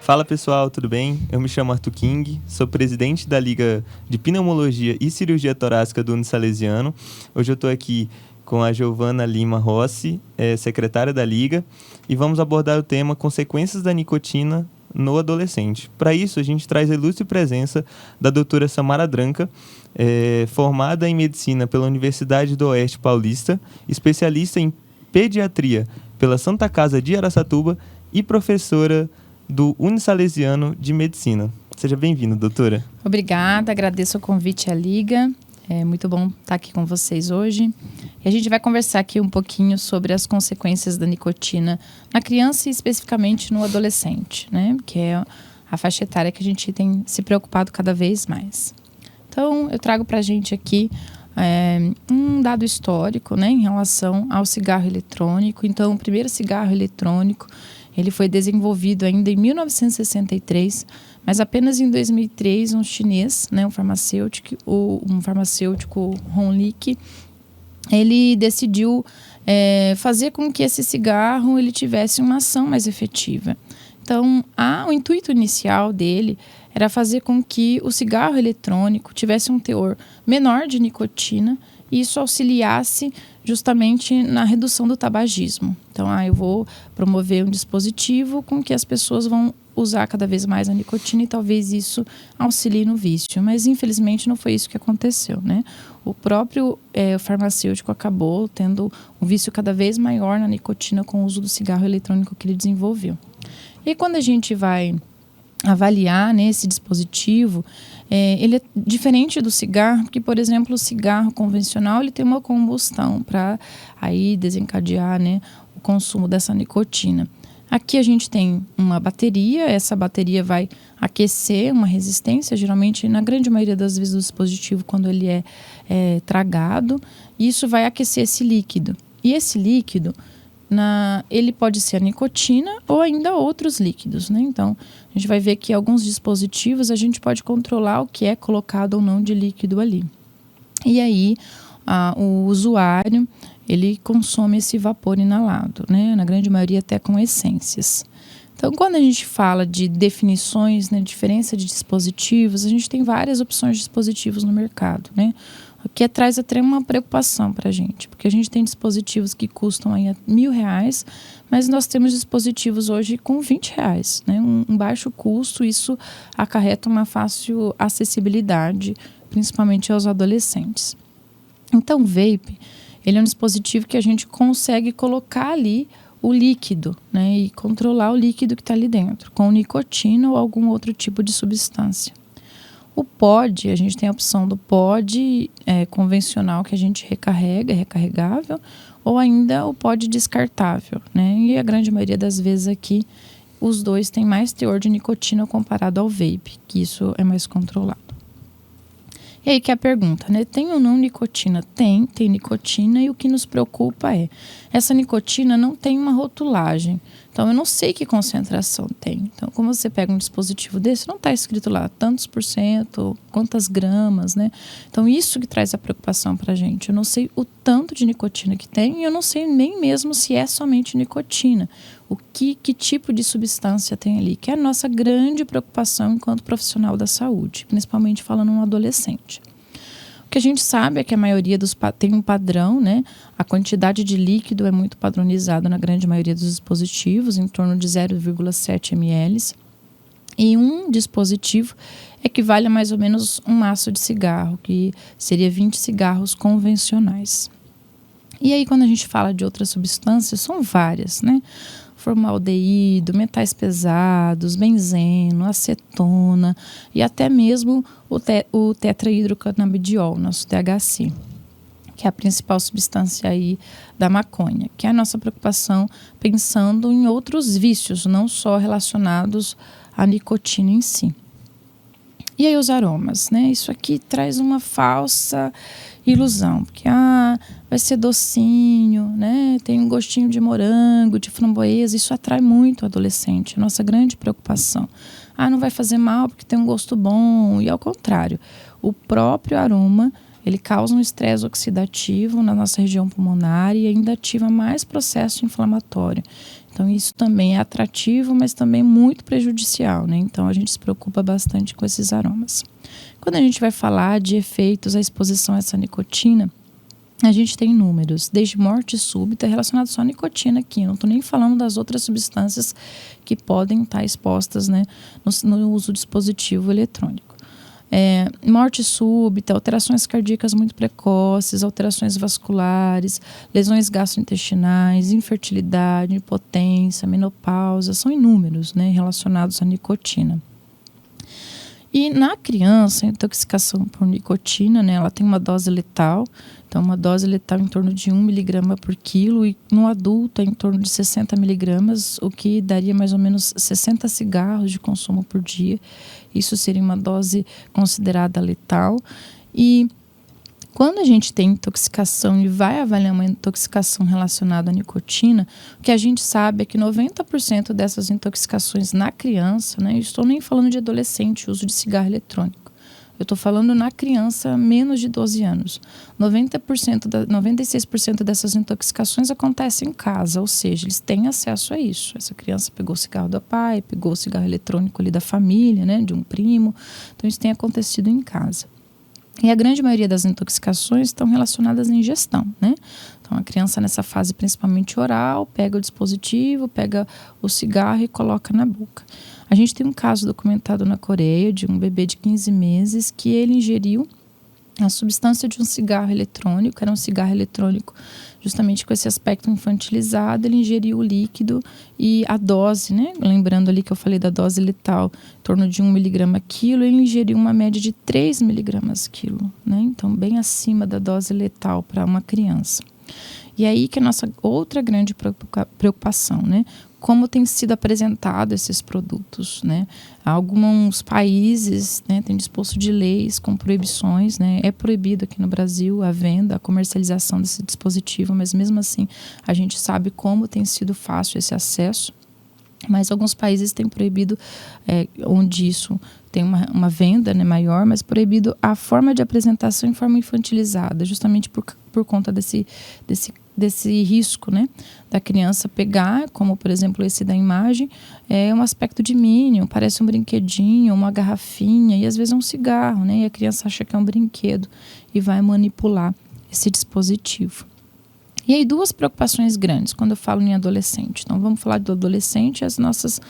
Fala pessoal, tudo bem? Eu me chamo Arthur King, sou presidente da Liga de Pneumologia e Cirurgia Torácica do Unisalesiano. Hoje eu estou aqui com a Giovana Lima Rossi, secretária da Liga, e vamos abordar o tema Consequências da Nicotina no Adolescente. Para isso, a gente traz a ilustre presença da doutora Samara Dranca, formada em Medicina pela Universidade do Oeste Paulista, especialista em Pediatria pela Santa Casa de Araçatuba e professora do Unisalesiano de Medicina. Seja bem-vinda, doutora. Obrigada, agradeço o convite à Liga. É muito bom estar aqui com vocês hoje. E a gente vai conversar aqui um pouquinho sobre as consequências da nicotina na criança e especificamente no adolescente, né? Que é a faixa etária que a gente tem se preocupado cada vez mais. Então, eu trago para a gente aqui um dado histórico, né, em relação ao cigarro eletrônico. Então, o primeiro cigarro eletrônico ele foi desenvolvido ainda em 1963, mas apenas em 2003 um chinês, né, um farmacêutico Honglik, ele decidiu fazer com que esse cigarro ele tivesse uma ação mais efetiva. Então, o intuito inicial dele era fazer com que o cigarro eletrônico tivesse um teor menor de nicotina e isso auxiliasse justamente na redução do tabagismo. Então, eu vou promover um dispositivo com que as pessoas vão usar cada vez mais a nicotina e talvez isso auxilie no vício. Mas, infelizmente, não foi isso que aconteceu, né? O próprio farmacêutico acabou tendo um vício cada vez maior na nicotina com o uso do cigarro eletrônico que ele desenvolveu. E quando a gente vai avaliar, né, esse dispositivo, ele é diferente do cigarro, porque, por exemplo, o cigarro convencional ele tem uma combustão para aí desencadear, né, o consumo dessa nicotina. Aqui a gente tem uma bateria, essa bateria vai aquecer uma resistência, geralmente, na grande maioria das vezes, do dispositivo, quando ele é tragado, e isso vai aquecer esse líquido. E esse líquido, ele pode ser a nicotina ou ainda outros líquidos, né? Então, a gente vai ver que alguns dispositivos a gente pode controlar o que é colocado ou não de líquido ali. E aí, o usuário, ele consome esse vapor inalado, né? Na grande maioria até com essências. Então, quando a gente fala de definições, né, diferença de dispositivos, a gente tem várias opções de dispositivos no mercado, né? O que traz até uma preocupação para a gente, porque a gente tem dispositivos que custam aí R$1.000, mas nós temos dispositivos hoje com R$20, né? Um baixo custo, isso acarreta uma fácil acessibilidade, principalmente aos adolescentes. Então, o vape, ele é um dispositivo que a gente consegue colocar ali o líquido, né? E controlar o líquido que está ali dentro, com nicotina ou algum outro tipo de substância. O pod, a gente tem a opção do pod convencional que a gente recarrega, é recarregável, ou ainda o pod descartável, né? E a grande maioria das vezes aqui, os dois têm mais teor de nicotina comparado ao vape, que isso é mais controlado. E aí que é a pergunta, né? Tem ou não nicotina? Tem nicotina e o que nos preocupa essa nicotina não tem uma rotulagem. Então, eu não sei que concentração tem. Então, como você pega um dispositivo desse, não está escrito lá tantos por cento, quantas gramas, né? Então, isso que traz a preocupação para a gente. Eu não sei o tanto de nicotina que tem e eu não sei nem mesmo se é somente nicotina. Que tipo de substância tem ali, que é a nossa grande preocupação enquanto profissional da saúde, principalmente falando um adolescente. O que a gente sabe é que a maioria tem um padrão, né? A quantidade de líquido é muito padronizada na grande maioria dos dispositivos, em torno de 0,7 ml. E um dispositivo equivale a mais ou menos um maço de cigarro, que seria 20 cigarros convencionais. E aí, quando a gente fala de outras substâncias, são várias, né? Formaldeído, metais pesados, benzeno, acetona e até mesmo o tetrahidrocanabidiol, nosso THC, que é a principal substância aí da maconha, que é a nossa preocupação pensando em outros vícios, não só relacionados à nicotina em si. E aí os aromas, né? Isso aqui traz uma falsa ilusão, porque vai ser docinho, né? Tem um gostinho de morango, de framboesa, isso atrai muito o adolescente, a nossa grande preocupação. Não vai fazer mal porque tem um gosto bom, e ao contrário, o próprio aroma, ele causa um estresse oxidativo na nossa região pulmonar e ainda ativa mais processo inflamatório. Então, isso também é atrativo, mas também muito prejudicial, né? Então, a gente se preocupa bastante com esses aromas. Quando a gente vai falar de efeitos à exposição a essa nicotina, a gente tem números, desde morte súbita relacionada só à nicotina aqui. Eu não estou nem falando das outras substâncias que podem estar expostas, né, no uso do dispositivo eletrônico. Morte súbita, alterações cardíacas muito precoces, alterações vasculares, lesões gastrointestinais, infertilidade, impotência, menopausa, são inúmeros, né, relacionados à nicotina. E na criança, a intoxicação por nicotina, né, ela tem uma dose letal, então uma dose letal em torno de 1 miligrama por quilo, e no adulto é em torno de 60 miligramas, o que daria mais ou menos 60 cigarros de consumo por dia. Isso seria uma dose considerada letal. E quando a gente tem intoxicação e vai avaliar uma intoxicação relacionada à nicotina, o que a gente sabe é que 90% dessas intoxicações na criança, né, eu estou nem falando de adolescente, uso de cigarro eletrônico, eu estou falando na criança menos de 12 anos. 96% dessas intoxicações acontecem em casa, ou seja, eles têm acesso a isso. Essa criança pegou o cigarro do pai, pegou o cigarro eletrônico ali da família, né, de um primo, então isso tem acontecido em casa. E a grande maioria das intoxicações estão relacionadas à ingestão, né? Então, a criança nessa fase principalmente oral, pega o dispositivo, pega o cigarro e coloca na boca. A gente tem um caso documentado na Coreia de um bebê de 15 meses que ele ingeriu a substância de um cigarro eletrônico, era um cigarro eletrônico justamente com esse aspecto infantilizado, ele ingeriu o líquido e a dose, né? Lembrando ali que eu falei da dose letal, em torno de 1 miligrama quilo, ele ingeriu uma média de 3 miligramas quilo, né? Então, bem acima da dose letal para uma criança. E aí que é a nossa outra grande preocupação, né? Como tem sido apresentado esses produtos, né? Alguns países, né, têm disposto de leis com proibições, né? É proibido aqui no Brasil a venda, a comercialização desse dispositivo, mas mesmo assim a gente sabe como tem sido fácil esse acesso. Mas alguns países têm proibido, onde isso tem uma venda, né, maior, mas proibido a forma de apresentação em forma infantilizada, justamente por conta desse risco, né, da criança pegar, como por exemplo esse da imagem, é um aspecto de Minion, parece um brinquedinho, uma garrafinha, e às vezes é um cigarro, né, e a criança acha que é um brinquedo e vai manipular esse dispositivo. E aí, duas preocupações grandes quando eu falo em adolescente. Então, vamos falar do adolescente e as nossas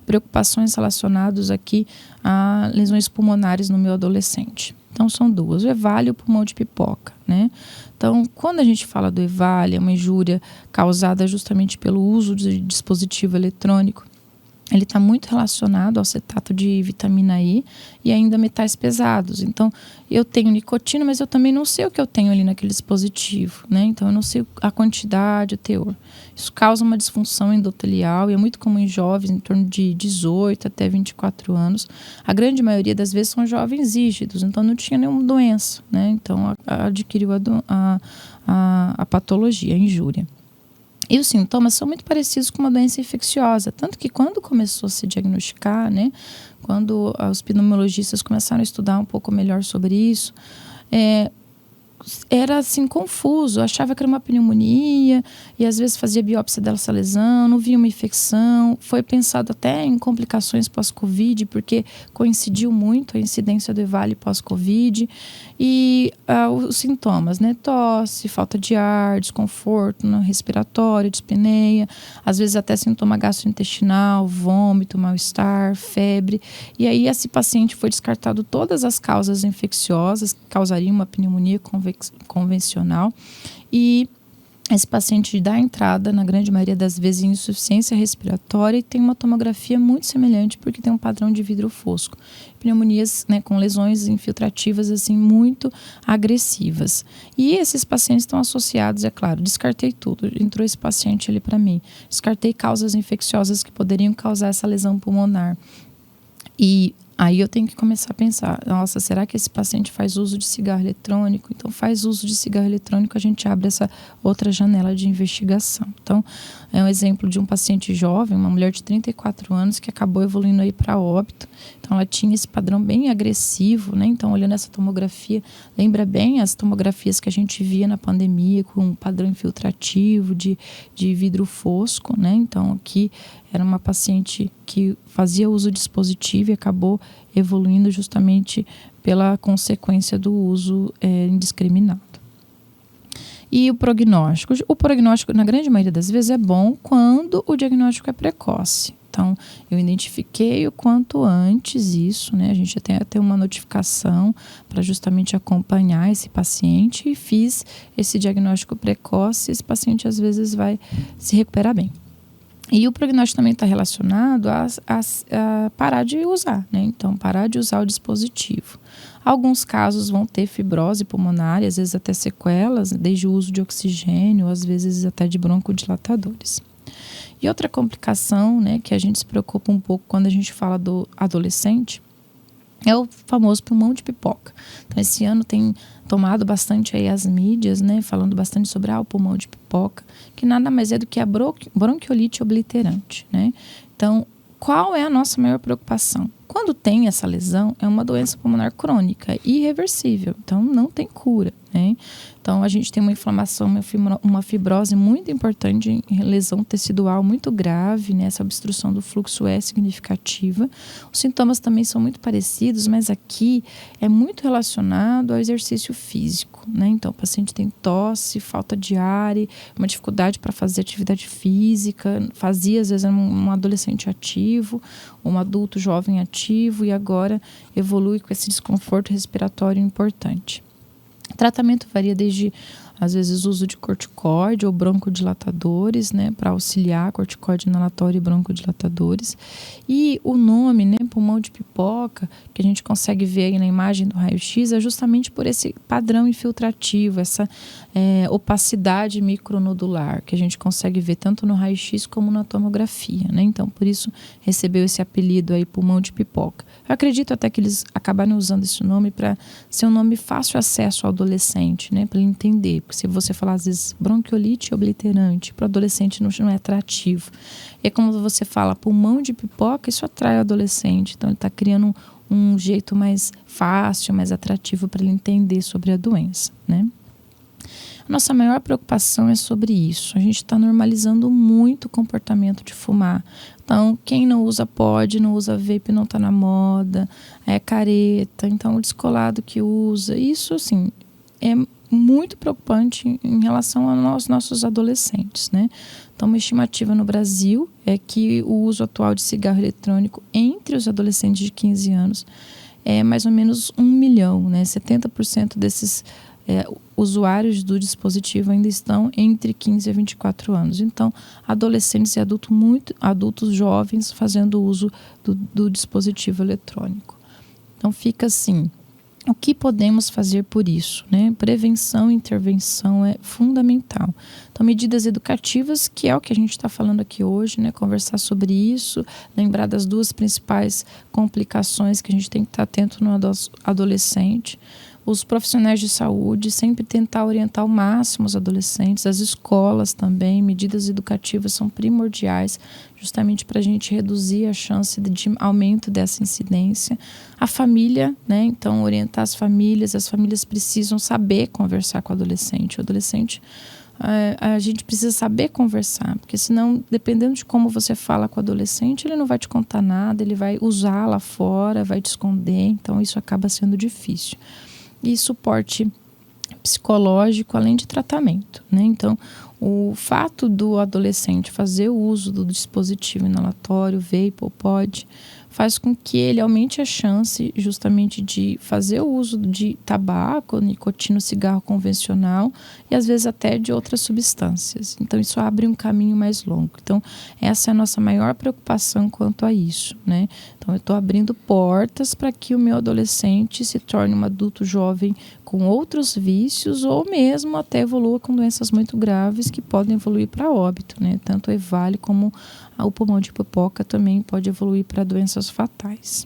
preocupações relacionadas aqui a lesões pulmonares no meu adolescente. Então, são duas. O EVALI e o pulmão de pipoca, né? Então, quando a gente fala do EVALI, é uma injúria causada justamente pelo uso de dispositivo eletrônico. Ele está muito relacionado ao acetato de vitamina E e ainda metais pesados. Então, eu tenho nicotina, mas eu também não sei o que eu tenho ali naquele dispositivo, né? Então, eu não sei a quantidade, o teor. Isso causa uma disfunção endotelial e é muito comum em jovens em torno de 18 até 24 anos. A grande maioria das vezes são jovens rígidos, então não tinha nenhuma doença, né? Então, adquiriu a patologia, a injúria. E os sintomas são muito parecidos com uma doença infecciosa, tanto que quando começou a se diagnosticar, né, quando os pneumologistas começaram a estudar um pouco melhor sobre isso, era assim confuso, achava que era uma pneumonia e às vezes fazia biópsia dessa lesão, não via uma infecção, foi pensado até em complicações pós-Covid, porque coincidiu muito a incidência do EVALI pós-Covid e os sintomas, né, tosse, falta de ar, desconforto no respiratório, dispneia, às vezes até sintoma gastrointestinal, vômito, mal-estar, febre, e aí esse paciente foi descartado todas as causas infecciosas que causariam uma pneumonia convencional e esse paciente dá entrada, na grande maioria das vezes, em insuficiência respiratória e tem uma tomografia muito semelhante porque tem um padrão de vidro fosco. Pneumonias, né, com lesões infiltrativas assim, muito agressivas. E esses pacientes estão associados, é claro, descartei tudo, entrou esse paciente ali para mim. Descartei causas infecciosas que poderiam causar essa lesão pulmonar. E Aí eu tenho que começar a pensar, nossa, será que esse paciente faz uso de cigarro eletrônico? Então, faz uso de cigarro eletrônico, a gente abre essa outra janela de investigação. Então, é um exemplo de um paciente jovem, uma mulher de 34 anos, que acabou evoluindo aí para óbito. Então, ela tinha esse padrão bem agressivo, né? Então, olhando essa tomografia, lembra bem as tomografias que a gente via na pandemia, com um padrão infiltrativo de vidro fosco, né? Então, aqui era uma paciente que fazia uso de dispositivo e acabou evoluindo justamente pela consequência do uso indiscriminado. E o prognóstico? O prognóstico, na grande maioria das vezes, é bom quando o diagnóstico é precoce. Então, eu identifiquei o quanto antes isso, né? A gente até uma notificação para justamente acompanhar esse paciente e fiz esse diagnóstico precoce. Esse paciente, às vezes, vai se recuperar bem. E o prognóstico também está relacionado a parar de usar, né? Então, parar de usar o dispositivo. Alguns casos vão ter fibrose pulmonar, às vezes até sequelas, desde o uso de oxigênio, às vezes até de broncodilatadores. E outra complicação, né, que a gente se preocupa um pouco quando a gente fala do adolescente, é o famoso pulmão de pipoca. Então, esse ano tem tomado bastante aí as mídias, né, falando bastante sobre o pulmão de pipoca, que nada mais é do que a bronquiolite obliterante, né? Então, qual é a nossa maior preocupação? Quando tem essa lesão, é uma doença pulmonar crônica, irreversível, então não tem cura, né? Então, a gente tem uma inflamação, uma fibrose muito importante, lesão tecidual muito grave, né? Essa obstrução do fluxo é significativa. Os sintomas também são muito parecidos, mas aqui é muito relacionado ao exercício físico, né? Então, o paciente tem tosse, falta de ar, uma dificuldade para fazer atividade física, fazia às vezes um adolescente ativo, um adulto jovem ativo e agora evolui com esse desconforto respiratório importante. O tratamento varia desde, às vezes, uso de corticoide ou broncodilatadores, né, para auxiliar, corticoide inalatório e broncodilatadores. E o nome, né, pulmão de pipoca, que a gente consegue ver aí na imagem do raio-x, é justamente por esse padrão infiltrativo, essa opacidade micronodular, que a gente consegue ver tanto no raio-x como na tomografia, né? Então, por isso, recebeu esse apelido aí, pulmão de pipoca. Eu acredito até que eles acabaram usando esse nome para ser um nome fácil acesso ao adolescente, né? Para ele entender. Porque se você falar, às vezes, bronquiolite obliterante, para o adolescente não é atrativo. E é como você fala, pulmão de pipoca, isso atrai o adolescente. Então, ele está criando um jeito mais fácil, mais atrativo para ele entender sobre a doença, né? A nossa maior preocupação é sobre isso. A gente está normalizando muito o comportamento de fumar. Então, quem não usa pod, não usa vape, não está na moda, é careta. Então, o descolado que usa. Isso, assim, é muito preocupante em relação aos nossos adolescentes, né? Então, uma estimativa no Brasil é que o uso atual de cigarro eletrônico entre os adolescentes de 15 anos é mais ou menos 1 milhão, né? 70% desses usuários do dispositivo ainda estão entre 15 a 24 anos. Então, adolescentes e adultos jovens fazendo uso do dispositivo eletrônico. Então, fica assim, o que podemos fazer por isso, né? Prevenção e intervenção é fundamental. Então, medidas educativas, que é o que a gente está falando aqui hoje, né? Conversar sobre isso, lembrar das duas principais complicações que a gente tem que estar atento no adolescente. Os profissionais de saúde, sempre tentar orientar ao máximo os adolescentes, as escolas também, medidas educativas são primordiais, justamente para a gente reduzir a chance de aumento dessa incidência. A família, né? Então, orientar as famílias precisam saber conversar com o adolescente. O adolescente, a gente precisa saber conversar, porque senão, dependendo de como você fala com o adolescente, ele não vai te contar nada, ele vai usar lá fora, vai te esconder, então isso acaba sendo difícil. E suporte psicológico, além de tratamento, né? Então, o fato do adolescente fazer o uso do dispositivo inalatório, vape ou pod, faz com que ele aumente a chance justamente de fazer o uso de tabaco, nicotina, cigarro convencional e às vezes até de outras substâncias. Então, isso abre um caminho mais longo. Então, essa é a nossa maior preocupação quanto a isso, né? Então, eu estou abrindo portas para que o meu adolescente se torne um adulto jovem com outros vícios ou mesmo até evolua com doenças muito graves que podem evoluir para óbito, né? Tanto a EVALI como o pulmão de pipoca também pode evoluir para doenças fatais.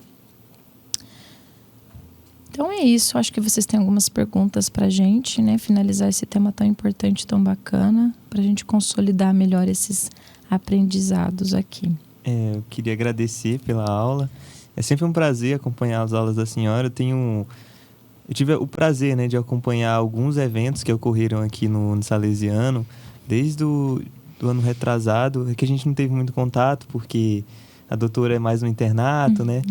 Então é isso, acho que vocês têm algumas perguntas para a gente, né? Finalizar esse tema tão importante, tão bacana, para a gente consolidar melhor esses aprendizados aqui. Eu queria agradecer pela aula. É sempre um prazer acompanhar as aulas da senhora. Eu tive o prazer, né, de acompanhar alguns eventos que ocorreram aqui no Salesiano, desde do ano retrasado, que a gente não teve muito contato, porque a doutora é mais no internato, né?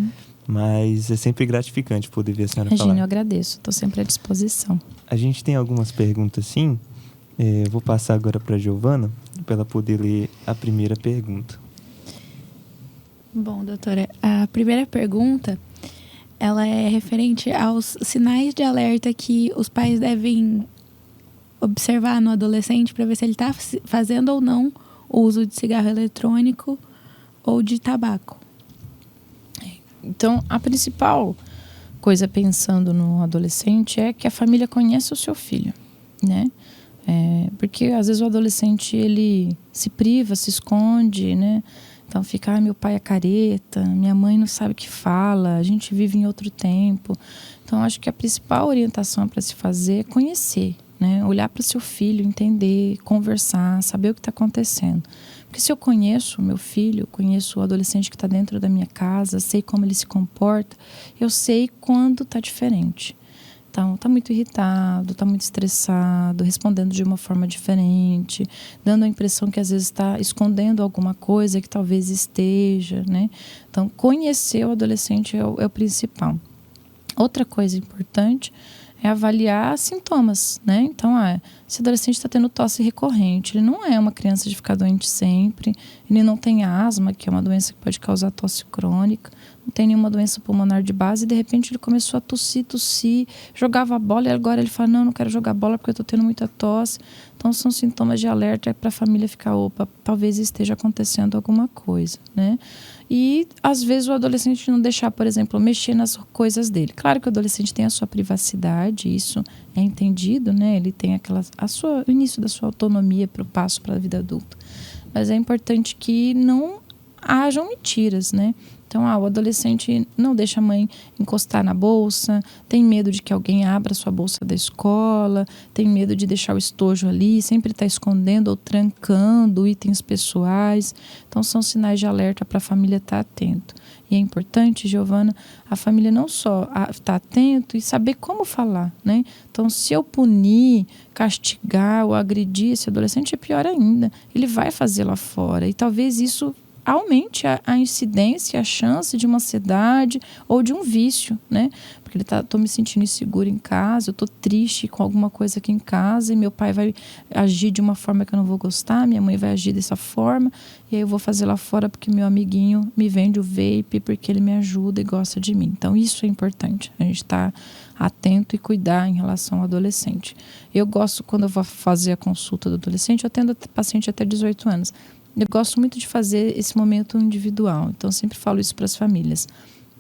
Mas é sempre gratificante poder ver a senhora falar. Regina, eu agradeço, estou sempre à disposição. A gente tem algumas perguntas, sim. Eu vou passar agora para a Giovana, para ela poder ler a primeira pergunta. Bom, doutora, a primeira pergunta, ela é referente aos sinais de alerta que os pais devem observar no adolescente para ver se ele está fazendo ou não o uso de cigarro eletrônico ou de tabaco. Então, a principal coisa pensando no adolescente é que a família conhece o seu filho, né? Porque às vezes o adolescente ele se priva, se esconde, né? Então fica, meu pai é careta, minha mãe não sabe o que fala, a gente vive em outro tempo. Então acho que a principal orientação para se fazer é conhecer, né? Olhar para o seu filho, entender, conversar, saber o que está acontecendo. Porque se eu conheço o meu filho, conheço o adolescente que está dentro da minha casa, sei como ele se comporta, eu sei quando está diferente. Então, está muito irritado, está muito estressado, respondendo de uma forma diferente, dando a impressão que às vezes está escondendo alguma coisa que talvez esteja, né? Então, conhecer o adolescente é o principal. Outra coisa importante é avaliar sintomas, né? Então, se o adolescente está tendo tosse recorrente, ele não é uma criança de ficar doente sempre, ele não tem asma, que é uma doença que pode causar tosse crônica, não tem nenhuma doença pulmonar de base, e de repente ele começou a tossir, jogava bola e agora ele fala, não quero jogar bola porque eu estou tendo muita tosse. Então são sintomas de alerta para a família ficar, opa, talvez esteja acontecendo alguma coisa, né? E às vezes o adolescente não deixar, por exemplo, mexer nas coisas dele. Claro que o adolescente tem a sua privacidade, isso é entendido, né? Ele tem o início da sua autonomia para o passo para a vida adulta. Mas é importante que não hajam mentiras, né? Então, o adolescente não deixa a mãe encostar na bolsa, tem medo de que alguém abra a sua bolsa da escola, tem medo de deixar o estojo ali, sempre está escondendo ou trancando itens pessoais. Então, são sinais de alerta para a família estar atento. E é importante, Giovana, a família não só estar atento e saber como falar, né? Então, se eu punir, castigar ou agredir esse adolescente, é pior ainda. Ele vai fazer lá fora e talvez isso aumente a incidência, a chance de uma ansiedade ou de um vício, né? Porque estou me sentindo inseguro em casa, eu estou triste com alguma coisa aqui em casa e meu pai vai agir de uma forma que eu não vou gostar, minha mãe vai agir dessa forma e aí eu vou fazer lá fora porque meu amiguinho me vende o vape porque ele me ajuda e gosta de mim. Então isso é importante, a gente está atento e cuidar em relação ao adolescente. Eu gosto, quando eu vou fazer a consulta do adolescente, eu atendo paciente até 18 anos. Eu gosto muito de fazer esse momento individual. Então, eu sempre falo isso para as famílias.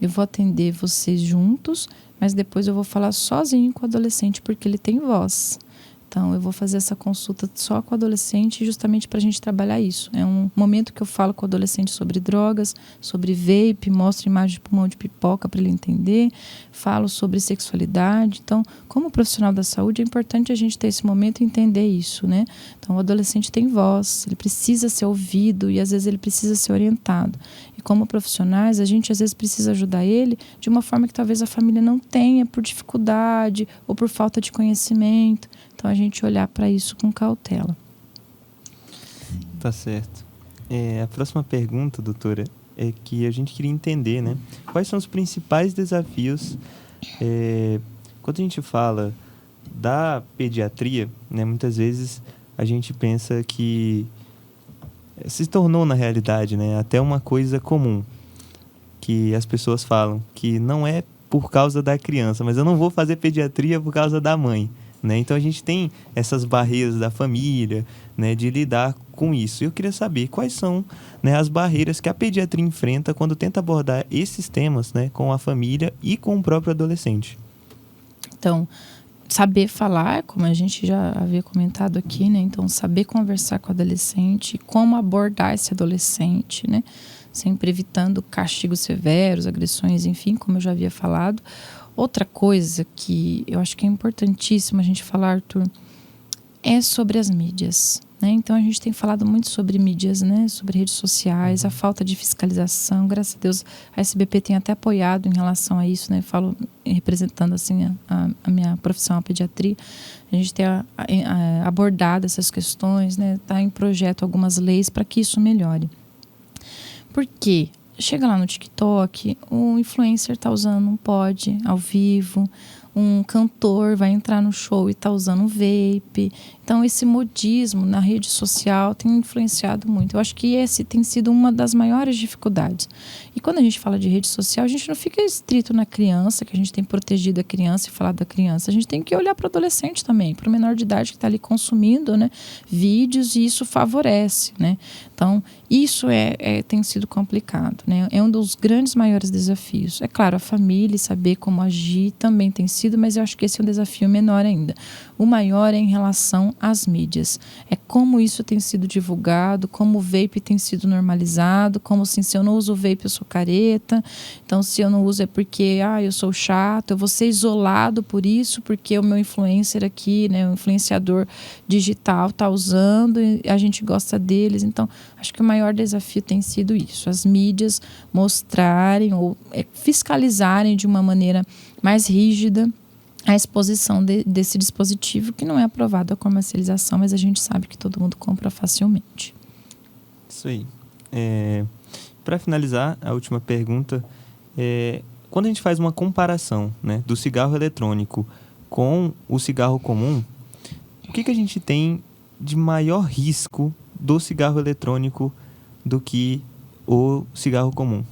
Eu vou atender vocês juntos, mas depois eu vou falar sozinho com o adolescente, porque ele tem voz. Então, eu vou fazer essa consulta só com o adolescente, justamente para a gente trabalhar isso. É um momento que eu falo com o adolescente sobre drogas, sobre vape, mostro imagem de pulmão de pipoca para ele entender, falo sobre sexualidade. Então, como profissional da saúde, é importante a gente ter esse momento e entender isso, né? Então, o adolescente tem voz, ele precisa ser ouvido e às vezes ele precisa ser orientado. E como profissionais, a gente às vezes precisa ajudar ele de uma forma que talvez a família não tenha, por dificuldade ou por falta de conhecimento. Então, a gente olhar para isso com cautela. Tá certo. A próxima pergunta, doutora, é que a gente queria entender, né? Quais são os principais desafios quando a gente fala da pediatria, né? Muitas vezes a gente pensa que se tornou, na realidade, né, até uma coisa comum, que as pessoas falam que não é por causa da criança, mas eu não vou fazer pediatria por causa da mãe. Né? Então, a gente tem essas barreiras da família, né, de lidar com isso. Eu queria saber quais são, né, as barreiras que a pediatria enfrenta quando tenta abordar esses temas, né, com a família e com o próprio adolescente. Então, saber falar, como a gente já havia comentado aqui, né? Então, saber conversar com o adolescente, como abordar esse adolescente, né? Sempre evitando castigos severos, agressões, enfim, como eu já havia falado. Outra coisa que eu acho que é importantíssimo a gente falar, Arthur, é sobre as mídias, né? Então a gente tem falado muito sobre mídias, né? Sobre redes sociais, a falta de fiscalização. Graças a Deus a SBP tem até apoiado em relação a isso, né? Falo representando assim a minha profissão, a pediatria. A gente tem abordado essas questões, né? Tá em projeto algumas leis para que isso melhore. Por quê? Chega lá no TikTok, o influencer tá usando um pod ao vivo, um cantor vai entrar no show e tá usando um vape. Então, esse modismo na rede social tem influenciado muito. Eu acho que esse tem sido uma das maiores dificuldades. E quando a gente fala de rede social, a gente não fica estrito na criança, que a gente tem protegido a criança e falado da criança. A gente tem que olhar para o adolescente também, para o menor de idade que está ali consumindo, né, vídeos, e isso favorece, né? Então, isso tem sido complicado, né? É um dos grandes maiores desafios. É claro, a família, saber como agir também tem sido, mas eu acho que esse é um desafio menor ainda. O maior é em relação às mídias. É como isso tem sido divulgado, como o vape tem sido normalizado, como assim, se eu não uso o vape eu sou careta, então se eu não uso é porque eu sou chato, eu vou ser isolado por isso, porque o meu influencer aqui, né, o influenciador digital está usando e a gente gosta deles. Então, acho que o maior desafio tem sido isso, as mídias mostrarem ou fiscalizarem de uma maneira mais rígida a exposição desse dispositivo, que não é aprovado a comercialização, mas a gente sabe que todo mundo compra facilmente. Isso aí. Para finalizar, a última pergunta quando a gente faz uma comparação, né, do cigarro eletrônico com o cigarro comum, o que a gente tem de maior risco do cigarro eletrônico do que o cigarro comum?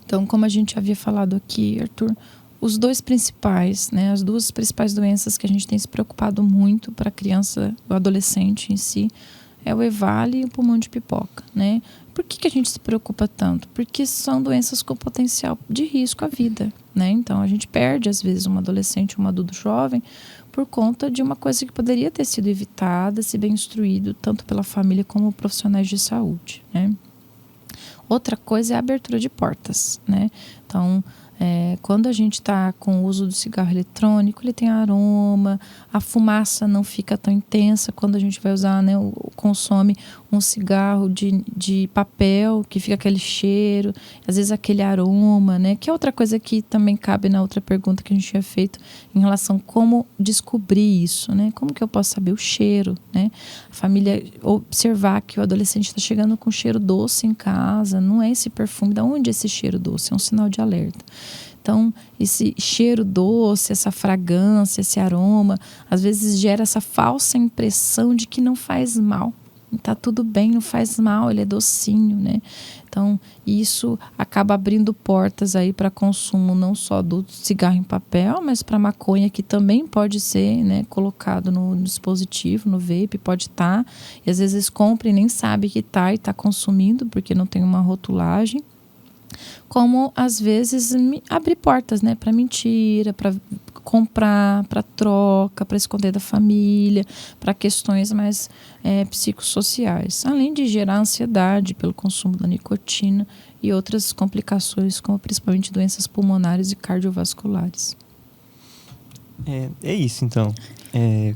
Então, como a gente havia falado aqui, Arthur, os dois principais, né, as duas principais doenças que a gente tem se preocupado muito para a criança, o adolescente em si, é o EVALI e o pulmão de pipoca, né? Por que a gente se preocupa tanto? Porque são doenças com potencial de risco à vida, né? Então, a gente perde, às vezes, um adolescente, um adulto jovem, por conta de uma coisa que poderia ter sido evitada, se bem instruído, tanto pela família como profissionais de saúde, né? Outra coisa é a abertura de portas, né? Então, quando a gente está com o uso do cigarro eletrônico, ele tem aroma, a fumaça não fica tão intensa quando a gente vai usar, né, consome um cigarro de papel, que fica aquele cheiro, às vezes aquele aroma, né? Que é outra coisa que também cabe na outra pergunta que a gente tinha feito em relação a como descobrir isso, né? Como que eu posso saber o cheiro, né? A família observar que o adolescente está chegando com cheiro doce em casa, não é esse perfume, de onde é esse cheiro doce? É um sinal de alerta. Então, esse cheiro doce, essa fragrância, esse aroma, às vezes gera essa falsa impressão de que não faz mal. Tá tudo bem, não faz mal, ele é docinho, né? Então, isso acaba abrindo portas aí para consumo não só do cigarro em papel, mas para maconha, que também pode ser, né, colocado no dispositivo, no vape, pode estar. E às vezes compra e nem sabe que tá e está consumindo, porque não tem uma rotulagem. Como às vezes abrir portas, né, para mentira, para comprar, para troca, para esconder da família, para questões mais psicossociais, além de gerar ansiedade pelo consumo da nicotina e outras complicações, como principalmente doenças pulmonares e cardiovasculares. É isso, então.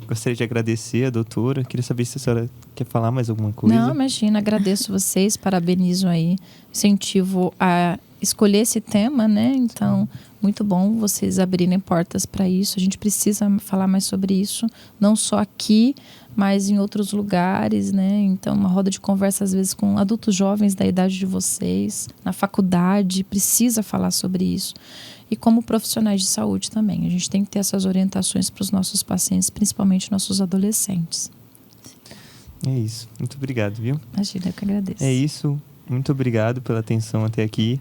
Gostaria de agradecer a doutora. Queria saber se a senhora quer falar mais alguma coisa. Não, imagina, agradeço vocês, parabenizo aí, incentivo a escolher esse tema, né? Então, muito bom vocês abrirem portas para isso. A gente precisa falar mais sobre isso, não só aqui, mas em outros lugares, né? Então, uma roda de conversa, às vezes, com adultos jovens da idade de vocês, na faculdade, precisa falar sobre isso. E como profissionais de saúde também. A gente tem que ter essas orientações para os nossos pacientes, principalmente nossos adolescentes. É isso. Muito obrigado, viu? Imagina, eu que agradeço. É isso. Muito obrigado pela atenção até aqui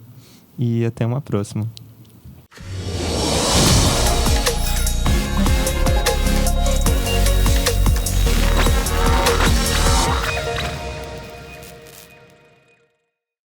e até uma próxima.